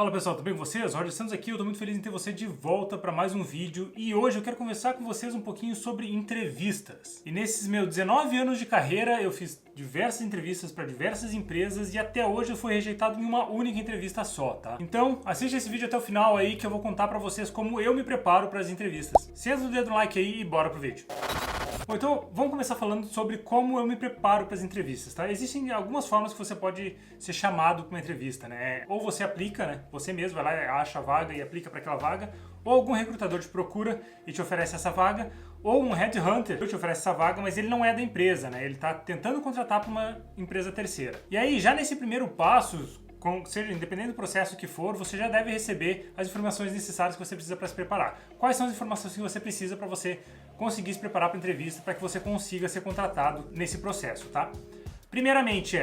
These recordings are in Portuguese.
Fala pessoal, tudo bem com vocês? Roger Santos aqui, eu tô muito feliz em ter você de volta para mais um vídeo e hoje eu quero conversar com vocês um pouquinho sobre entrevistas. E nesses meus 19 anos de carreira eu fiz diversas entrevistas para diversas empresas e até hoje eu fui rejeitado em uma única entrevista só, tá? Então assiste esse vídeo até o final aí que eu vou contar para vocês como eu me preparo para as entrevistas. Senta o dedo no like aí e bora pro vídeo. Bom, então vamos começar falando sobre como eu me preparo para as entrevistas, tá? Existem algumas formas que você pode ser chamado para uma entrevista, né? Ou você aplica, né? Você mesmo vai lá, acha a vaga e aplica para aquela vaga, ou algum recrutador te procura e te oferece essa vaga, ou um headhunter te oferece essa vaga, mas ele não é da empresa, né? Ele está tentando contratar para uma empresa terceira. E aí, já nesse primeiro passo, seja independente do processo que for, você já deve receber as informações necessárias que você precisa para se preparar. Quais são as informações que você precisa para você conseguir se preparar para a entrevista, para que você consiga ser contratado nesse processo, tá? Primeiramente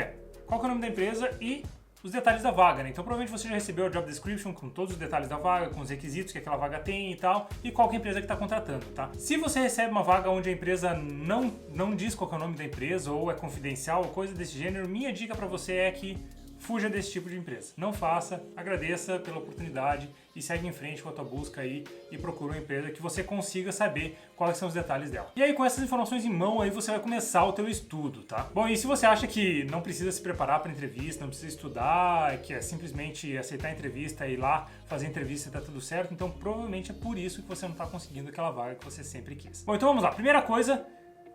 qual que é o nome da empresa e os detalhes da vaga, né? Então provavelmente você já recebeu a job description com todos os detalhes da vaga, com os requisitos que aquela vaga tem e tal, e qual que é a empresa que está contratando, tá? Se você recebe uma vaga onde a empresa não diz qual que é o nome da empresa, ou é confidencial, ou coisa desse gênero, minha dica para você é que fuja desse tipo de empresa. Não faça, agradeça pela oportunidade e segue em frente com a tua busca aí e procura uma empresa que você consiga saber quais são os detalhes dela. E aí com essas informações em mão aí você vai começar o teu estudo, tá? Bom, e se você acha que não precisa se preparar para entrevista, não precisa estudar, que é simplesmente aceitar a entrevista e ir lá fazer a entrevista e tá tudo certo, então provavelmente é por isso que você não tá conseguindo aquela vaga que você sempre quis. Bom, então vamos lá. Primeira coisa,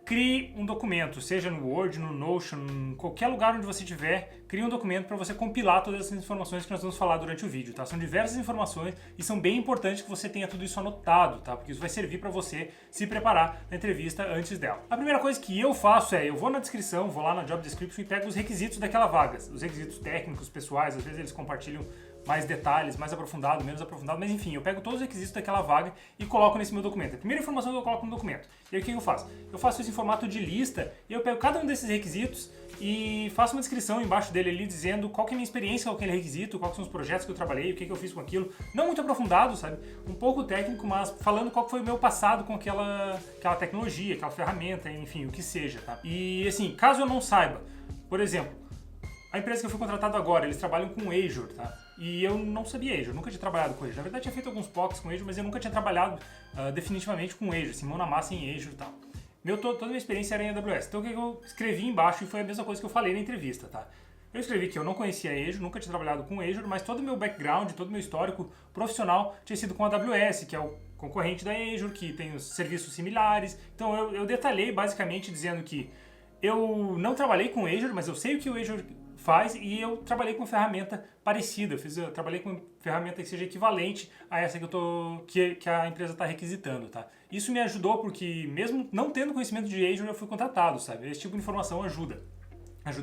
crie um documento, seja no Word, no Notion, em qualquer lugar onde você estiver, crie um documento para você compilar todas essas informações que nós vamos falar durante o vídeo, tá? São diversas informações e são bem importantes que você tenha tudo isso anotado, tá? Porque isso vai servir para você se preparar na entrevista antes dela. A primeira coisa que eu faço eu vou na descrição, vou lá na job description e pego os requisitos daquela vaga, os requisitos técnicos, pessoais, às vezes eles compartilham mais detalhes, mais aprofundado, menos aprofundado, mas enfim, eu pego todos os requisitos daquela vaga e coloco nesse meu documento. A primeira informação que eu coloco no documento. E aí o que eu faço? Eu faço isso em formato de lista e eu pego cada um desses requisitos e faço uma descrição embaixo dele ali dizendo qual que é a minha experiência com aquele requisito, quais são os projetos que eu trabalhei, o que eu fiz com aquilo. Não muito aprofundado, sabe? Um pouco técnico, mas falando qual foi o meu passado com aquela tecnologia, aquela ferramenta, enfim, o que seja, tá? E assim, caso eu não saiba, por exemplo, a empresa que eu fui contratado agora, eles trabalham com Azure, tá? E eu não sabia Azure, nunca tinha trabalhado com Azure. Na verdade, tinha feito alguns POCs com Azure, mas eu nunca tinha trabalhado definitivamente com Azure, assim, mão na massa em Azure e tal. Toda a minha experiência era em AWS. Então o que eu escrevi embaixo e foi a mesma coisa que eu falei na entrevista, tá? Eu escrevi que eu não conhecia Azure, nunca tinha trabalhado com Azure, mas todo o meu background, todo o meu histórico profissional tinha sido com a AWS, que é o concorrente da Azure, que tem os serviços similares. Então eu detalhei basicamente dizendo que eu não trabalhei com Azure, mas eu sei o que o Azure faz e eu trabalhei com uma ferramenta parecida. Eu trabalhei com uma ferramenta que seja equivalente a essa que a empresa está requisitando, tá? Isso me ajudou porque mesmo não tendo conhecimento de Azure eu fui contratado, sabe? Esse tipo de informação ajuda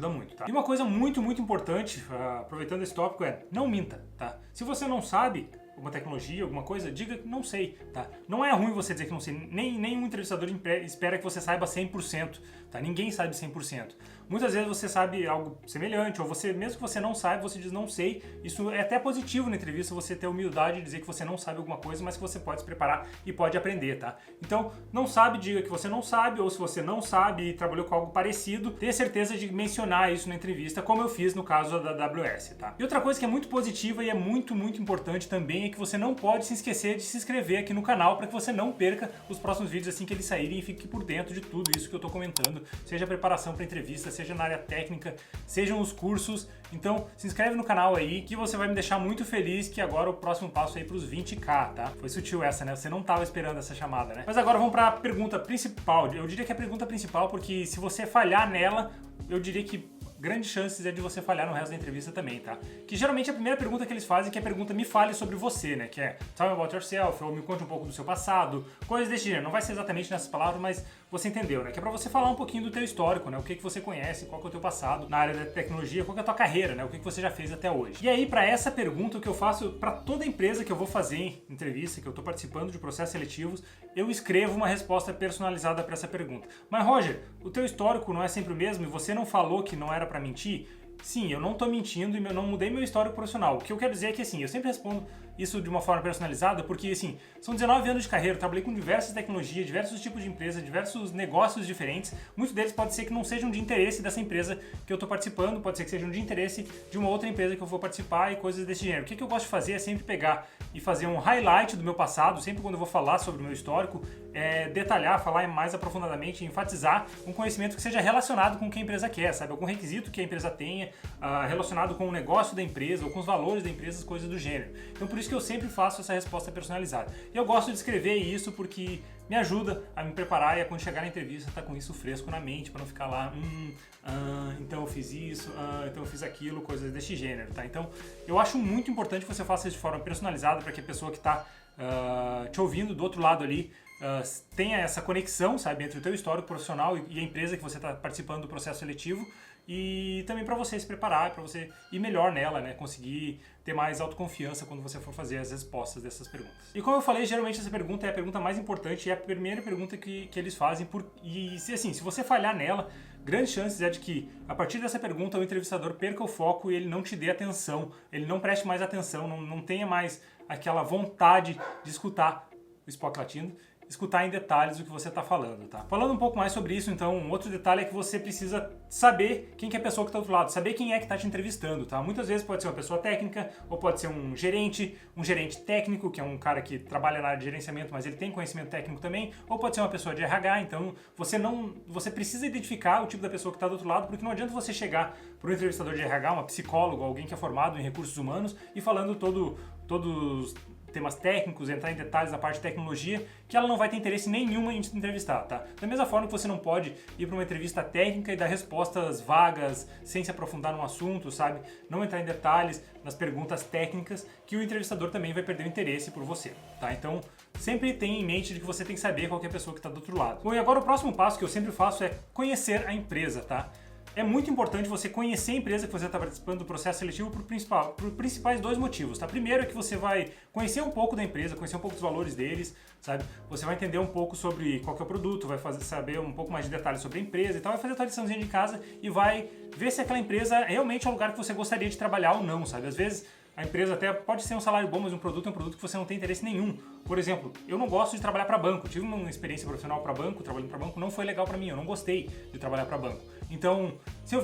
muito, tá? E uma coisa muito, muito importante, aproveitando esse tópico, não minta, tá? Se você não sabe alguma tecnologia, alguma coisa, diga que não sei, tá? Não é ruim você dizer que não sei, nenhum entrevistador espera que você saiba 100%, tá? Ninguém sabe 100%. Muitas vezes você sabe algo semelhante, ou você, mesmo que você não saiba, você diz não sei. Isso é até positivo na entrevista, você ter humildade de dizer que você não sabe alguma coisa, mas que você pode se preparar e pode aprender, tá? Então, não sabe, diga que você não sabe, ou se você não sabe e trabalhou com algo parecido, tenha certeza de mencionar isso na entrevista, como eu fiz no caso da AWS, tá? E outra coisa que é muito positiva e é muito, muito importante também é que você não pode se esquecer de se inscrever aqui no canal para que você não perca os próximos vídeos assim que eles saírem e fique por dentro de tudo isso que eu tô comentando, seja a preparação para entrevista, seja na área técnica, sejam os cursos. Então se inscreve no canal aí que você vai me deixar muito feliz, que agora o próximo passo é ir pros 20k, tá? Foi sutil essa, né? Você não tava esperando essa chamada, né? Mas agora vamos para a pergunta principal. Eu diria que é a pergunta principal porque se você falhar nela, eu diria que grandes chances é de você falhar no resto da entrevista também, tá? Que geralmente a primeira pergunta que eles fazem é que a pergunta me fale sobre você, né? Que é tell me about yourself, ou me conte um pouco do seu passado, coisas desse gênero. Não vai ser exatamente nessas palavras, mas você entendeu, né? Que é pra você falar um pouquinho do teu histórico, né? O que você conhece, qual que é o teu passado na área da tecnologia, qual que é a tua carreira, né? O que você já fez até hoje. E aí, pra essa pergunta, o que eu faço pra toda empresa que eu vou fazer em entrevista, que eu tô participando de processos seletivos, eu escrevo uma resposta personalizada pra essa pergunta. Mas, Roger, o teu histórico não é sempre o mesmo e você não falou que não era pra mentir? sim, eu não tô mentindo e eu não mudei meu histórico profissional. O que eu quero dizer é que, assim, eu sempre respondo isso de uma forma personalizada, porque, assim, são 19 anos de carreira, eu trabalhei com diversas tecnologias, diversos tipos de empresa, diversos negócios diferentes. Muitos deles pode ser que não sejam de interesse dessa empresa que eu tô participando, pode ser que sejam de interesse de uma outra empresa que eu vou participar e coisas desse gênero. O que eu gosto de fazer é sempre pegar e fazer um highlight do meu passado, sempre quando eu vou falar sobre o meu histórico, detalhar, falar mais aprofundadamente, enfatizar um conhecimento que seja relacionado com o que a empresa quer, sabe? Algum requisito que a empresa tenha, relacionado com o negócio da empresa ou com os valores da empresa, coisas do gênero. Então por isso que eu sempre faço essa resposta personalizada. E eu gosto de escrever isso porque me ajuda a me preparar e a quando chegar na entrevista estar com isso fresco na mente, para não ficar lá, então eu fiz isso, então eu fiz aquilo, coisas desse gênero, tá? Então eu acho muito importante que você faça isso de forma personalizada para que a pessoa que está te ouvindo do outro lado ali tenha essa conexão, sabe, entre o teu histórico profissional e a empresa que você está participando do processo seletivo, e também para você se preparar, para você ir melhor nela, né, conseguir ter mais autoconfiança quando você for fazer as respostas dessas perguntas. E como eu falei, geralmente essa pergunta é a pergunta mais importante e é a primeira pergunta que eles fazem, e se você falhar nela, grandes chances é de que, a partir dessa pergunta, o entrevistador perca o foco e ele não te dê atenção, ele não preste mais atenção, não tenha mais aquela vontade de escutar o Spock Latino, escutar em detalhes o que você está falando, tá? Falando um pouco mais sobre isso, então, um outro detalhe é que você precisa saber quem que é a pessoa que está do outro lado, saber quem é que está te entrevistando, tá? Muitas vezes pode ser uma pessoa técnica, ou pode ser um gerente técnico, que é um cara que trabalha na área de gerenciamento, mas ele tem conhecimento técnico também, ou pode ser uma pessoa de RH, então você precisa identificar o tipo da pessoa que está do outro lado, porque não adianta você chegar para um entrevistador de RH, uma psicóloga, alguém que é formado em recursos humanos, e falando todos temas técnicos, entrar em detalhes da parte de tecnologia, que ela não vai ter interesse nenhum em te entrevistar, tá? Da mesma forma que você não pode ir para uma entrevista técnica e dar respostas vagas, sem se aprofundar no assunto, sabe? Não entrar em detalhes nas perguntas técnicas, que o entrevistador também vai perder o interesse por você, tá? Então, sempre tenha em mente de que você tem que saber qual que é a pessoa que está do outro lado. Bom, e agora o próximo passo que eu sempre faço é conhecer a empresa, tá? É muito importante você conhecer a empresa que você está participando do processo seletivo por principais dois motivos, tá? Primeiro é que você vai conhecer um pouco da empresa, conhecer um pouco dos valores deles, sabe? Você vai entender um pouco sobre qual que é o produto, vai saber um pouco mais de detalhes sobre a empresa e tal, vai fazer a tua liçãozinha de casa e vai ver se aquela empresa realmente é um lugar que você gostaria de trabalhar ou não, sabe? Às vezes a empresa até pode ser um salário bom, mas um produto é um produto que você não tem interesse nenhum. Por exemplo, eu não gosto de trabalhar para banco. Tive uma experiência profissional para banco, trabalhando para banco, não foi legal para mim. Eu não gostei de trabalhar para banco. Então, se eu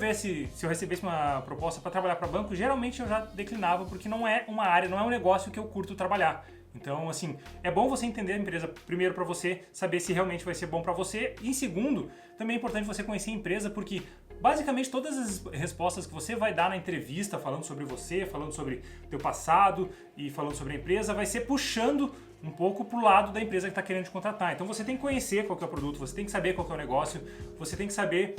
recebesse uma proposta para trabalhar para banco, geralmente eu já declinava, porque não é uma área, não é um negócio que eu curto trabalhar. Então, assim, é bom você entender a empresa primeiro para você saber se realmente vai ser bom para você. E em segundo, também é importante você conhecer a empresa, porque basicamente todas as respostas que você vai dar na entrevista, falando sobre você, falando sobre teu passado e falando sobre a empresa, vai ser puxando um pouco pro lado da empresa que está querendo te contratar. Então você tem que conhecer qual que é o produto, você tem que saber qual que é o negócio, você tem que saber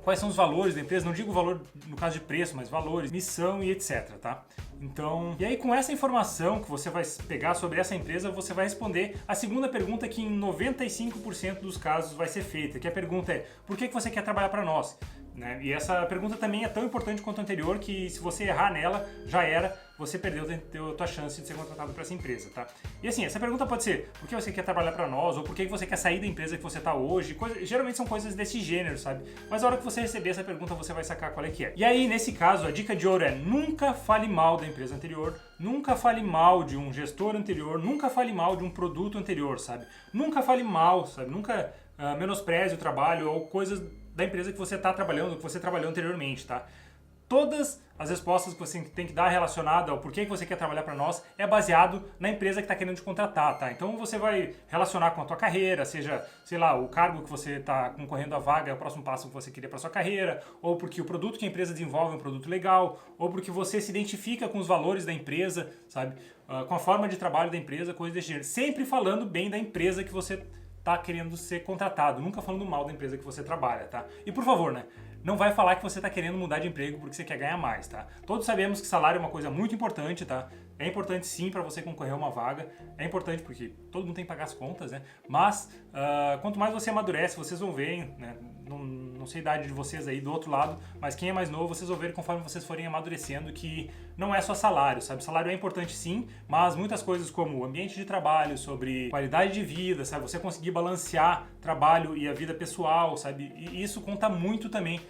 quais são os valores da empresa, não digo valor no caso de preço, mas valores, missão e etc, tá? Então, e aí com essa informação que você vai pegar sobre essa empresa, você vai responder a segunda pergunta que em 95% dos casos vai ser feita, que a pergunta é: por que você quer trabalhar para nós? Né? E essa pergunta também é tão importante quanto a anterior, que se você errar nela, já era, você perdeu a tua chance de ser contratado para essa empresa, tá? E assim, essa pergunta pode ser: por que você quer trabalhar para nós? Ou por que você quer sair da empresa que você está hoje? Geralmente são coisas desse gênero, sabe? Mas a hora que você receber essa pergunta, você vai sacar qual é que é. E aí, nesse caso, a dica de ouro é: nunca fale mal da empresa anterior, nunca fale mal de um gestor anterior, nunca fale mal de um produto anterior, sabe? Nunca fale mal, sabe? Nunca menospreze o trabalho ou coisas da empresa que você está trabalhando, que você trabalhou anteriormente, tá? Todas as respostas que você tem que dar relacionada ao porquê que você quer trabalhar para nós é baseado na empresa que está querendo te contratar, tá? Então você vai relacionar com a tua carreira, seja, sei lá, o cargo que você está concorrendo à vaga é o próximo passo que você queria para sua carreira, ou porque o produto que a empresa desenvolve é um produto legal, ou porque você se identifica com os valores da empresa, sabe? Com a forma de trabalho da empresa, coisas desse gênero. Sempre falando bem da empresa que você tá querendo ser contratado, nunca falando mal da empresa que você trabalha, tá? E por favor, né? Não vai falar que você tá querendo mudar de emprego porque você quer ganhar mais, tá? Todos sabemos que salário é uma coisa muito importante, tá? É importante sim para você concorrer a uma vaga, é importante porque todo mundo tem que pagar as contas, né? Mas quanto mais você amadurece, vocês vão ver, né? Não sei a idade de vocês aí do outro lado, mas quem é mais novo, vocês vão ver conforme vocês forem amadurecendo que não é só salário, sabe? Salário é importante sim, mas muitas coisas como o ambiente de trabalho, sobre qualidade de vida, sabe? Você conseguir balancear trabalho e a vida pessoal, sabe? E isso conta muito também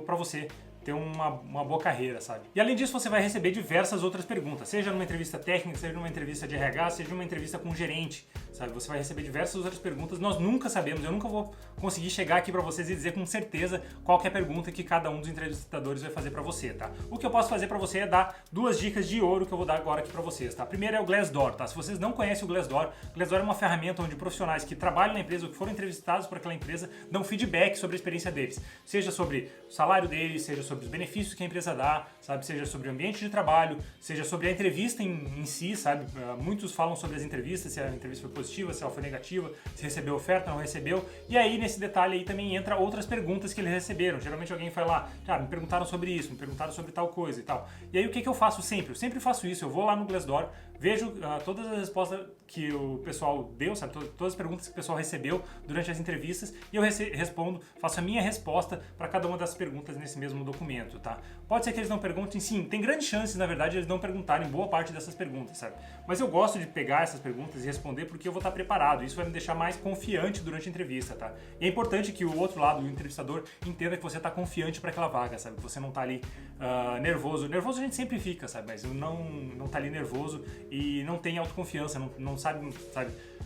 para você ter uma boa carreira, sabe? E além disso, você vai receber diversas outras perguntas, seja numa entrevista técnica, seja numa entrevista de RH, seja numa entrevista com um gerente, sabe? Você vai receber diversas outras perguntas, nós nunca sabemos, eu nunca vou conseguir chegar aqui pra vocês e dizer com certeza qual que é a pergunta que cada um dos entrevistadores vai fazer pra você, tá? O que eu posso fazer pra você é dar 2 dicas de ouro que eu vou dar agora aqui pra vocês, tá? Primeiro é o Glassdoor, tá? Se vocês não conhecem o Glassdoor é uma ferramenta onde profissionais que trabalham na empresa ou que foram entrevistados por aquela empresa dão feedback sobre a experiência deles, seja sobre o salário deles, seja sobre os benefícios que a empresa dá, sabe? Seja sobre o ambiente de trabalho, seja sobre a entrevista em si, sabe? Muitos falam sobre as entrevistas, se a entrevista foi positiva, se ela foi negativa, se recebeu oferta, não recebeu. E aí, nesse detalhe aí também entra outras perguntas que eles receberam. Geralmente alguém vai lá, me perguntaram sobre isso, me perguntaram sobre tal coisa e tal. E aí o que eu faço sempre? Eu sempre faço isso, eu vou lá no Glassdoor, vejo todas as respostas que o pessoal deu, sabe? Todas as perguntas que o pessoal recebeu durante as entrevistas e eu respondo, faço a minha resposta para cada uma das perguntas nesse mesmo documento, tá? Pode ser que eles não perguntem, sim, tem grandes chances, na verdade, eles não perguntarem boa parte dessas perguntas, sabe? Mas eu gosto de pegar essas perguntas e responder porque eu vou estar preparado, isso vai me deixar mais confiante durante a entrevista, tá? E é importante que o outro lado, o entrevistador, entenda que você está confiante para aquela vaga, sabe? Você não está ali nervoso. Nervoso a gente sempre fica, sabe? Mas não tá ali nervoso e não tem autoconfiança, não sabe,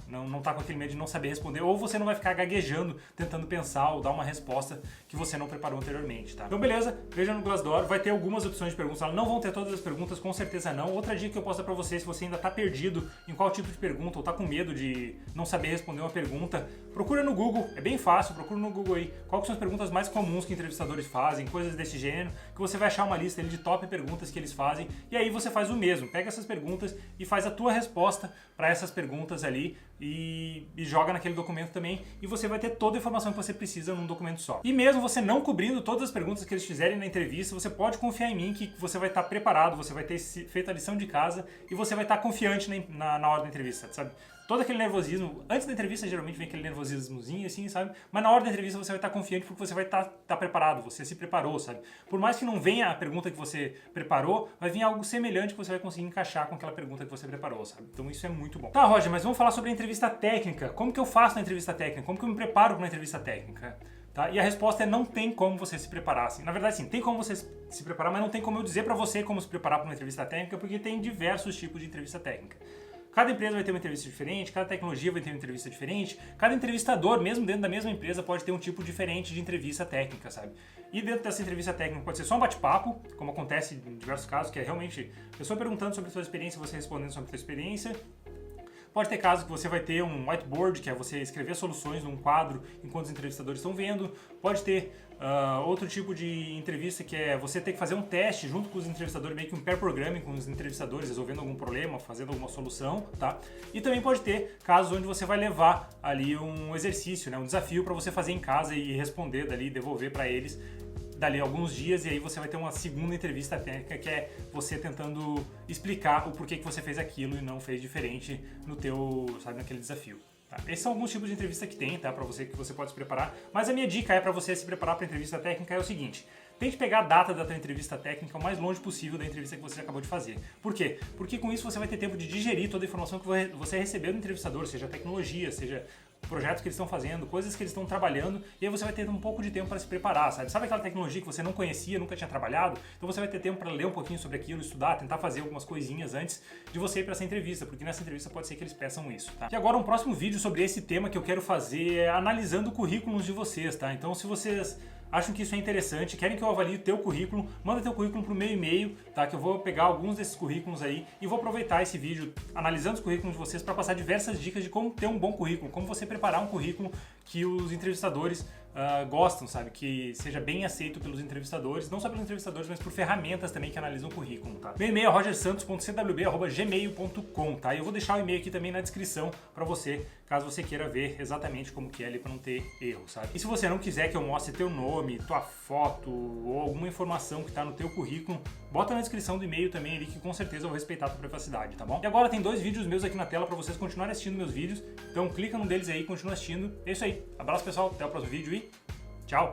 não tá com aquele medo de não saber responder, ou você não vai ficar gaguejando, tentando pensar ou dar uma resposta que você não preparou anteriormente, tá? Então beleza, veja no Glassdoor, vai ter algumas opções de perguntas, não vão ter todas as perguntas, com certeza não. Outra dica que eu posso dar pra você, se você ainda tá perdido em qual tipo de pergunta, ou tá com medo de não saber responder uma pergunta, procura no Google, é bem fácil, procura no Google aí, quais são as perguntas mais comuns que entrevistadores fazem, coisas desse gênero, que você vai achar uma lista ali de top perguntas que eles fazem, e aí você faz o mesmo, pega essas perguntas e faz a tua resposta para essas perguntas ali e joga naquele documento também, e você vai ter toda a informação que você precisa num documento só. E mesmo você não cobrindo todas as perguntas que eles fizerem na entrevista, você pode confiar em mim que você vai estar preparado, você vai ter feito a lição de casa e você vai estar confiante na hora da entrevista, sabe? Todo aquele nervosismo, antes da entrevista geralmente vem aquele nervosismozinho assim, sabe? Mas na hora da entrevista você vai estar confiante porque você vai estar preparado, você se preparou, sabe? Por mais que não venha a pergunta que você preparou, vai vir algo semelhante que você vai conseguir encaixar com aquela pergunta que você preparou, sabe? Então isso é muito bom. Tá, Roger, mas vamos falar sobre a entrevista técnica. Como que eu faço na entrevista técnica? Como que eu me preparo para uma entrevista técnica? Tá? E a resposta é não tem como você se preparar assim. Na verdade, sim, tem como você se preparar, mas não tem como eu dizer para você como se preparar para uma entrevista técnica, porque tem diversos tipos de entrevista técnica. Cada empresa vai ter uma entrevista diferente, cada tecnologia vai ter uma entrevista diferente, cada entrevistador, mesmo dentro da mesma empresa, pode ter um tipo diferente de entrevista técnica, sabe? E dentro dessa entrevista técnica pode ser só um bate-papo, como acontece em diversos casos, que é realmente a pessoa perguntando sobre a sua experiência, você respondendo sobre a sua experiência. Pode ter casos que você vai ter um whiteboard, que é você escrever soluções num quadro enquanto os entrevistadores estão vendo. Pode ter outro tipo de entrevista que é você ter que fazer um teste junto com os entrevistadores, meio que um pair programming com os entrevistadores, resolvendo algum problema, fazendo alguma solução, tá? E também pode ter casos onde você vai levar ali um exercício, né, um desafio para você fazer em casa e responder dali, devolver para eles dali alguns dias, e aí você vai ter uma segunda entrevista técnica, que é você tentando explicar o porquê que você fez aquilo e não fez diferente no teu, sabe, naquele desafio. Tá? Esses são alguns tipos de entrevista que tem, tá, para você, que você pode se preparar, mas a minha dica para você se preparar para a entrevista técnica é o seguinte: tente pegar a data da tua entrevista técnica o mais longe possível da entrevista que você acabou de fazer. Por quê? Porque com isso você vai ter tempo de digerir toda a informação que você recebeu do entrevistador, seja tecnologia, seja projetos que eles estão fazendo, coisas que eles estão trabalhando, e aí você vai ter um pouco de tempo para se preparar, sabe? Sabe aquela tecnologia que você não conhecia, nunca tinha trabalhado? Então você vai ter tempo para ler um pouquinho sobre aquilo, estudar, tentar fazer algumas coisinhas antes de você ir para essa entrevista, porque nessa entrevista pode ser que eles peçam isso, tá? E agora um próximo vídeo sobre esse tema que eu quero fazer é analisando currículos de vocês, tá? Então se vocês acham que isso é interessante, querem que eu avalie o teu currículo, manda teu currículo pro meu e-mail, tá? Que eu vou pegar alguns desses currículos aí e vou aproveitar esse vídeo analisando os currículos de vocês para passar diversas dicas de como ter um bom currículo, como você preparar um currículo que os entrevistadores gostam, sabe? Que seja bem aceito pelos entrevistadores, não só pelos entrevistadores, mas por ferramentas também que analisam o currículo, tá? Meu e-mail é rogersantos.cwb@gmail.com, tá? E eu vou deixar o e-mail aqui também na descrição para você, caso você queira ver exatamente como que é ali para não ter erro, sabe? E se você não quiser que eu mostre teu nome, tua foto ou alguma informação que tá no teu currículo, bota na descrição do e-mail também ali, que com certeza eu vou respeitar a tua privacidade, tá bom? E agora tem 2 vídeos meus aqui na tela para vocês continuarem assistindo meus vídeos, então clica num deles aí e continua assistindo. É isso aí, abraço pessoal, até o próximo vídeo e tchau!